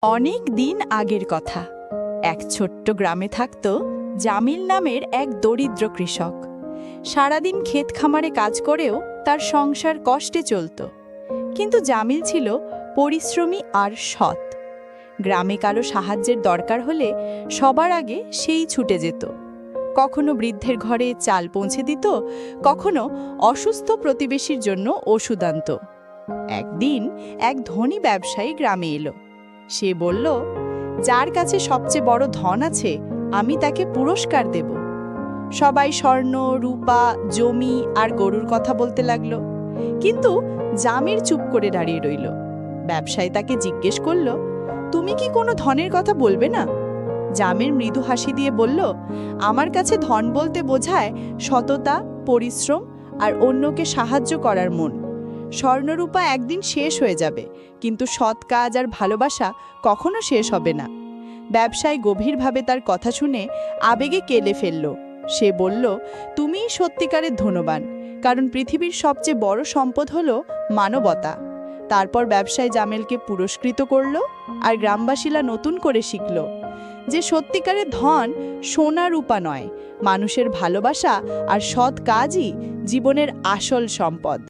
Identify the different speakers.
Speaker 1: অনেক দিন আগের কথা। এক ছোট্ট গ্রামে থাকত জামিল নামের এক দরিদ্র কৃষক। সারাদিন ক্ষেত খামারে কাজ করেও তার সংসার কষ্টে চলত। কিন্তু জামিল ছিল পরিশ্রমী আর সৎ। গ্রামে কারো সাহায্যের দরকার হলে সবার আগে সেই ছুটে যেত। কখনো বৃদ্ধের ঘরে চাল পৌঁছে দিত, কখনো অসুস্থ প্রতিবেশীর জন্য ওষুধ আনত। একদিন এক ধনী ব্যবসায়ী গ্রামে এলো। সে বলল, যার কাছে সবচেয়ে বড় ধন আছে আমি তাকে পুরস্কার দেব। সবাই স্বর্ণ, রূপা, জমি আর গরুর কথা বলতে লাগলো। কিন্তু জামির চুপ করে দাঁড়িয়ে রইল। ব্যবসায়ী তাকে জিজ্ঞেস করল, তুমি কি কোনো ধনের কথা বলবে না? জামির মৃদু হাসি দিয়ে বলল, আমার কাছে ধন বলতে বোঝায় সততা, পরিশ্রম আর অন্যকে সাহায্য করার মন। স্বর্ণরূপা একদিন শেষ হয়ে যাবে, কিন্তু সৎ কাজ আর ভালোবাসা কখনো শেষ হবে না। ব্যবসায়ী গভীরভাবে তার কথা শুনে আবেগে কেঁদে ফেলল। সে বলল, তুমিই সত্যিকারের ধনবান, কারণ পৃথিবীর সবচেয়ে বড় সম্পদ হলো মানবতা। তারপর ব্যবসায়ী জামেলকে পুরস্কৃত করল, আর গ্রামবাসীরা নতুন করে শিখল যে সত্যিকারের ধন সোনা রূপা নয়, মানুষের ভালোবাসা আর সৎ কাজই জীবনের আসল সম্পদ।